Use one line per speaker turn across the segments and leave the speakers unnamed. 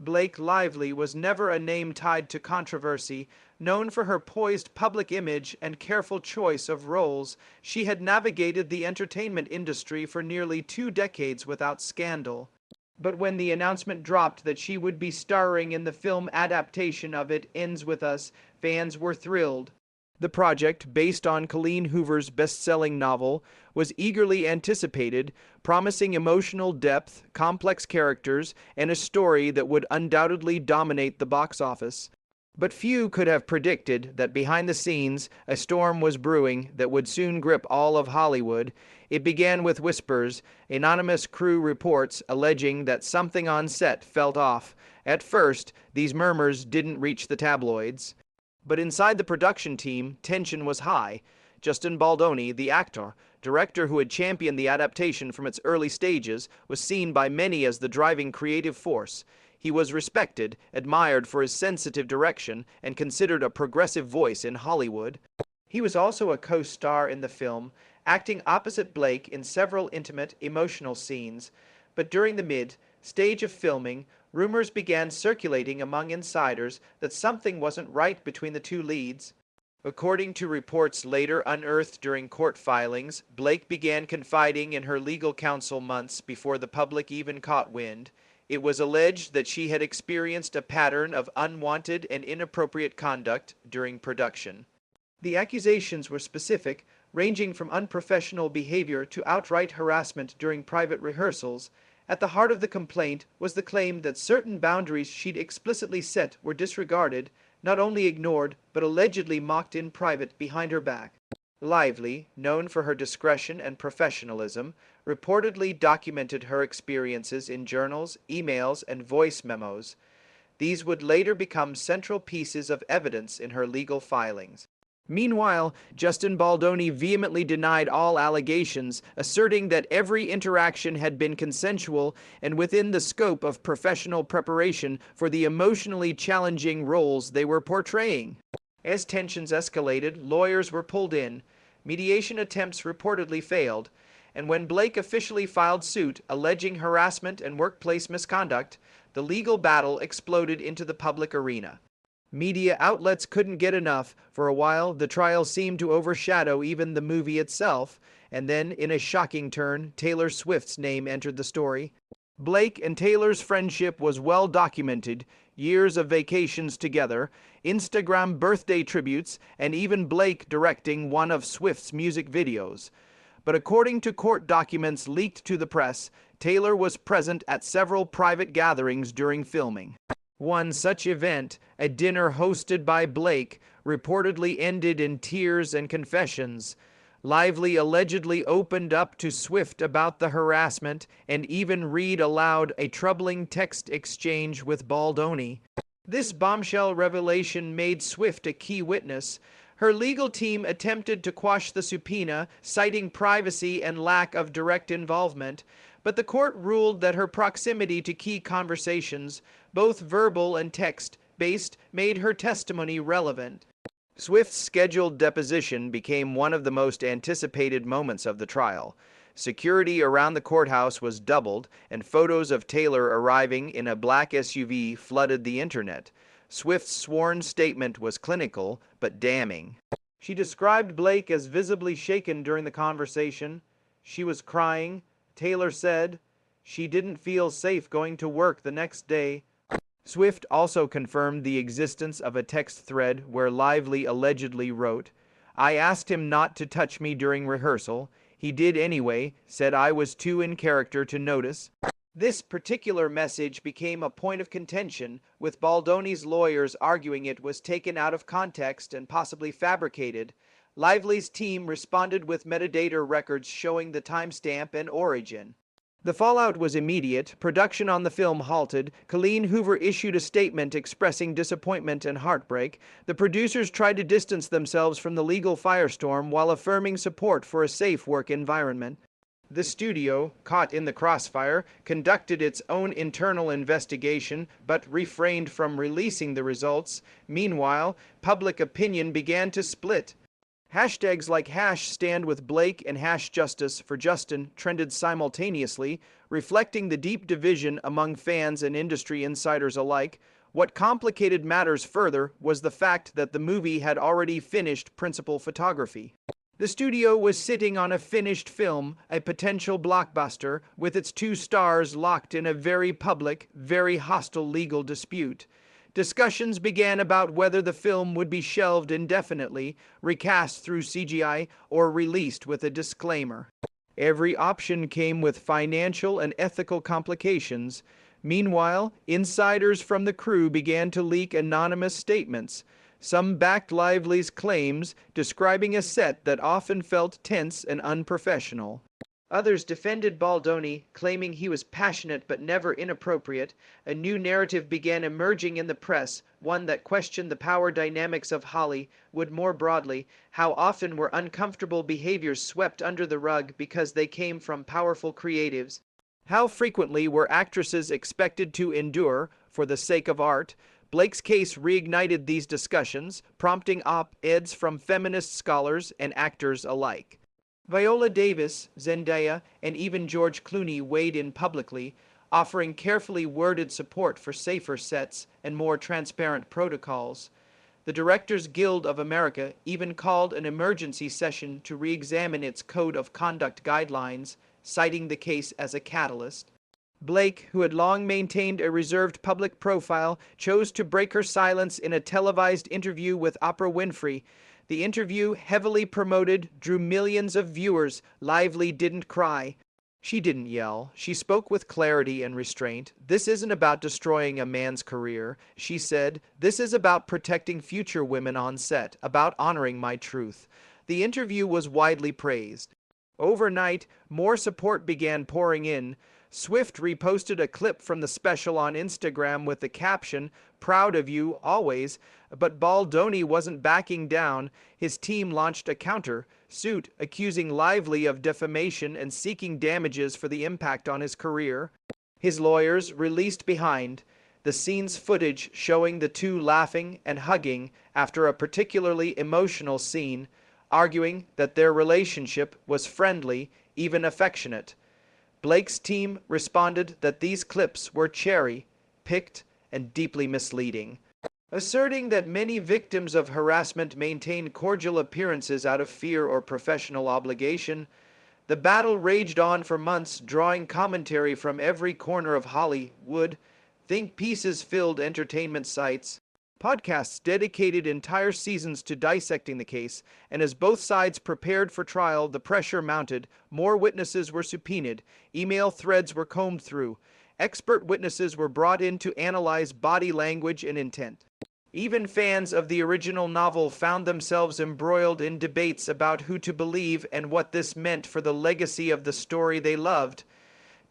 Blake Lively was never a name tied to controversy. Known for her poised public image and careful choice of roles, she had navigated the entertainment industry for nearly 2 decades without scandal. But when the announcement dropped that she would be starring in the film adaptation of It Ends With Us, fans were thrilled. The project, based on Colleen Hoover's best-selling novel, was eagerly anticipated, promising emotional depth, complex characters, and a story that would undoubtedly dominate the box office. But few could have predicted that behind the scenes, a storm was brewing that would soon grip all of Hollywood. It began with whispers, anonymous crew reports alleging that something on set felt off. At first, these murmurs didn't reach the tabloids. But inside the production team, tension was high. Justin Baldoni, the actor, director who had championed the adaptation from its early stages, was seen by many as the driving creative force. He was respected, admired for his sensitive direction, and considered a progressive voice in Hollywood. He was also a co-star in the film, acting opposite Blake in several intimate, emotional scenes. But during the mid-stage of filming, rumors began circulating among insiders that something wasn't right between the two leads. According to reports later unearthed during court filings, Blake began confiding in her legal counsel months before the public even caught wind. It was alleged that she had experienced a pattern of unwanted and inappropriate conduct during production. The accusations were specific, ranging from unprofessional behavior to outright harassment during private rehearsals. At the heart of the complaint was the claim that certain boundaries she'd explicitly set were disregarded, not only ignored, but allegedly mocked in private behind her back. Lively, known for her discretion and professionalism, reportedly documented her experiences in journals, emails, and voice memos. These would later become central pieces of evidence in her legal filings. Meanwhile, Justin Baldoni vehemently denied all allegations, asserting that every interaction had been consensual and within the scope of professional preparation for the emotionally challenging roles they were portraying. As tensions escalated, lawyers were pulled in. Mediation attempts reportedly failed, and when Blake officially filed suit alleging harassment and workplace misconduct, the legal battle exploded into the public arena. Media outlets couldn't get enough. For a while, the trial seemed to overshadow even the movie itself, and then, in a shocking turn, Taylor Swift's name entered the story. Blake and Taylor's friendship was well documented, years of vacations together, Instagram birthday tributes, and even Blake directing one of Swift's music videos. But according to court documents leaked to the press, Taylor was present at several private gatherings during filming. One such event, a dinner hosted by Blake, reportedly ended in tears and confessions. Lively allegedly opened up to Swift about the harassment and even read aloud a troubling text exchange with Baldoni. This bombshell revelation made Swift a key witness. Her legal team attempted to quash the subpoena, citing privacy and lack of direct involvement, but the court ruled that her proximity to key conversations, both verbal and text-based, made her testimony relevant. Swift's scheduled deposition became one of the most anticipated moments of the trial. Security around the courthouse was doubled, and photos of Taylor arriving in a black SUV flooded the internet. Swift's sworn statement was clinical, but damning. She described Blake as visibly shaken during the conversation. She was crying. Taylor said she didn't feel safe going to work the next day. Swift also confirmed the existence of a text thread where Lively allegedly wrote, "I asked him not to touch me during rehearsal. He did anyway, said I was too in character to notice." This particular message became a point of contention, with Baldoni's lawyers arguing it was taken out of context and possibly fabricated. Lively's team responded with metadata records showing the timestamp and origin. The fallout was immediate. Production on the film halted. Colleen Hoover issued a statement expressing disappointment and heartbreak. The producers tried to distance themselves from the legal firestorm while affirming support for a safe work environment. The studio, caught in the crossfire, conducted its own internal investigation but refrained from releasing the results. Meanwhile, public opinion began to split. Hashtags like #stand with Blake and #justice for Justin trended simultaneously, reflecting the deep division among fans and industry insiders alike. What complicated matters further was the fact that the movie had already finished principal photography. The studio was sitting on a finished film, a potential blockbuster, with its two stars locked in a very public, very hostile legal dispute. Discussions began about whether the film would be shelved indefinitely, recast through CGI, or released with a disclaimer. Every option came with financial and ethical complications. Meanwhile, insiders from the crew began to leak anonymous statements. Some backed Lively's claims, describing a set that often felt tense and unprofessional. Others defended Baldoni, claiming he was passionate but never inappropriate. A new narrative began emerging in the press, one that questioned the power dynamics of Hollywood more broadly. How often were uncomfortable behaviors swept under the rug because they came from powerful creatives? How frequently were actresses expected to endure, for the sake of art? Blake's case reignited these discussions, prompting op-eds from feminist scholars and actors alike. Viola Davis, Zendaya, and even George Clooney weighed in publicly, offering carefully worded support for safer sets and more transparent protocols. The Directors Guild of America even called an emergency session to re-examine its code of conduct guidelines, citing the case as a catalyst. Blake, who had long maintained a reserved public profile, chose to break her silence in a televised interview with Oprah Winfrey. The interview, heavily promoted, drew millions of viewers. Lively didn't cry. She didn't yell. She spoke with clarity and restraint. "This isn't about destroying a man's career," she said. "This is about protecting future women on set, about honoring my truth." The interview was widely praised. Overnight, more support began pouring in. Swift reposted a clip from the special on Instagram with the caption, "Proud of you, always." But Baldoni wasn't backing down. His team launched a counter-suit accusing Lively of defamation and seeking damages for the impact on his career. His lawyers released behind the scenes footage showing the two laughing and hugging after a particularly emotional scene, arguing that their relationship was friendly, even affectionate. Blake's team responded that these clips were cherry-picked and deeply misleading, asserting that many victims of harassment maintain cordial appearances out of fear or professional obligation. The battle raged on for months, drawing commentary from every corner of Hollywood. Think pieces filled entertainment sites. Podcasts dedicated entire seasons to dissecting the case, and as both sides prepared for trial, the pressure mounted. More witnesses were subpoenaed, email threads were combed through, expert witnesses were brought in to analyze body language and intent. Even fans of the original novel found themselves embroiled in debates about who to believe and what this meant for the legacy of the story they loved.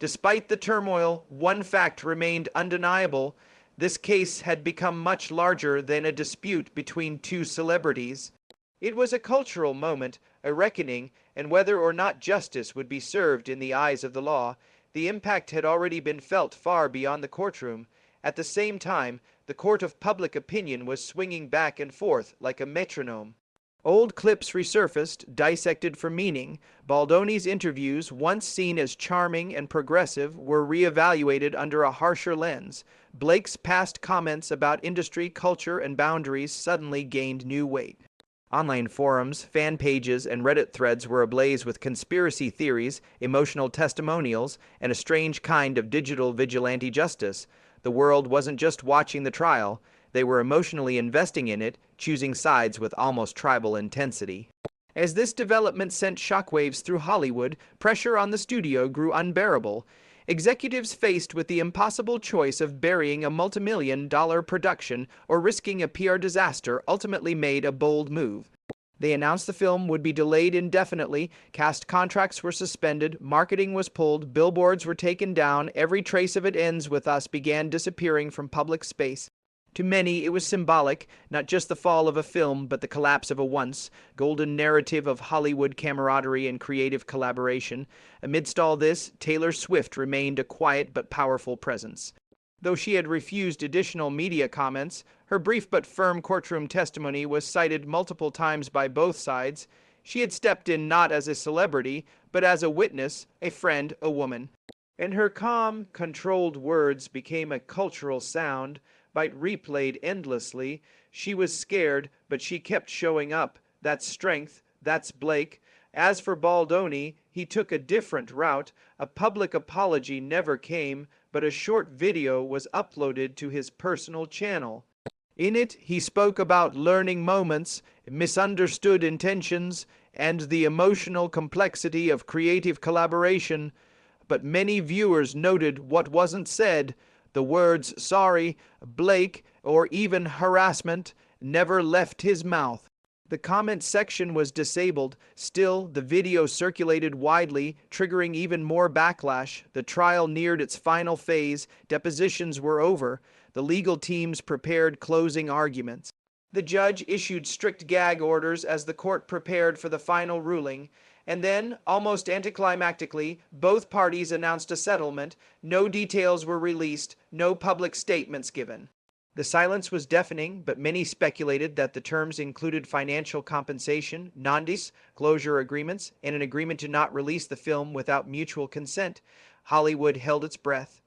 Despite the turmoil, one fact remained undeniable. This case had become much larger than a dispute between two celebrities. It was a cultural moment, a reckoning, and whether or not justice would be served in the eyes of the law, the impact had already been felt far beyond the courtroom. At the same time, the court of public opinion was swinging back and forth like a metronome. Old clips resurfaced, dissected for meaning. Baldoni's interviews, once seen as charming and progressive, were reevaluated under a harsher lens. Blake's past comments about industry, culture, and boundaries suddenly gained new weight. Online forums, fan pages, and Reddit threads were ablaze with conspiracy theories, emotional testimonials, and a strange kind of digital vigilante justice. The world wasn't just watching the trial. They were emotionally investing in it, choosing sides with almost tribal intensity. As this development sent shockwaves through Hollywood, pressure on the studio grew unbearable. Executives faced with the impossible choice of burying a multimillion-dollar production or risking a PR disaster ultimately made a bold move. They announced the film would be delayed indefinitely, cast contracts were suspended, marketing was pulled, billboards were taken down, every trace of It Ends With Us began disappearing from public space. To many, it was symbolic, not just the fall of a film, but the collapse of a once golden narrative of Hollywood camaraderie and creative collaboration. Amidst all this, Taylor Swift remained a quiet but powerful presence. Though she had refused additional media comments, her brief but firm courtroom testimony was cited multiple times by both sides. She had stepped in not as a celebrity, but as a witness, a friend, a woman. And her calm, controlled words became a cultural sound, replayed endlessly. She was scared, but she kept showing up. That's strength. That's Blake. As for Baldoni, he took a different route. A public apology never came, but a short video was uploaded to his personal channel. In it, he spoke about learning moments, misunderstood intentions, and the emotional complexity of creative collaboration. But many viewers noted what wasn't said. The words sorry, Blake, or even harassment never left his mouth. The comment section was disabled. Still, the video circulated widely, triggering even more backlash. The trial neared its final phase. Depositions were over. The legal teams prepared closing arguments. The judge issued strict gag orders as the court prepared for the final ruling. And then, almost anticlimactically, both parties announced a settlement. No details were released, no public statements given. The silence was deafening, but many speculated that the terms included financial compensation, non-disclosure agreements, and an agreement to not release the film without mutual consent. Hollywood held its breath.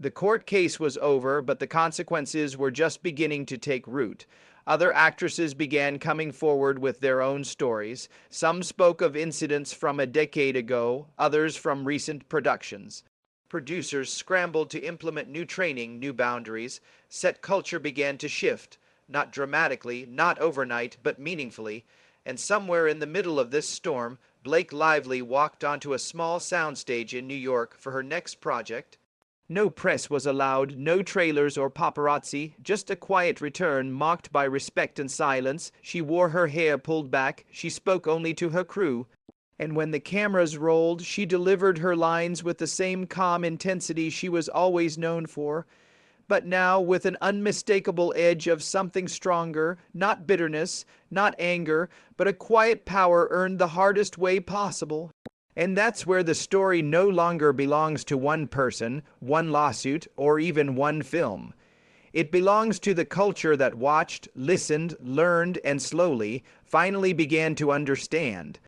The court case was over, but the consequences were just beginning to take root. Other actresses began coming forward with their own stories. Some spoke of incidents from a decade ago, others from recent productions. Producers scrambled to implement new training, new boundaries. Set culture began to shift, not dramatically, not overnight, but meaningfully. And somewhere in the middle of this storm, Blake Lively walked onto a small soundstage in New York for her next project. No press was allowed, no trailers or paparazzi, just a quiet return marked by respect and silence. She wore her hair pulled back, she spoke only to her crew. And when the cameras rolled, she delivered her lines with the same calm intensity she was always known for, but now with an unmistakable edge of something stronger, not bitterness, not anger, but a quiet power earned the hardest way possible. And that's where the story no longer belongs to one person, one lawsuit, or even one film. It belongs to the culture that watched, listened, learned, and slowly, finally began to understand.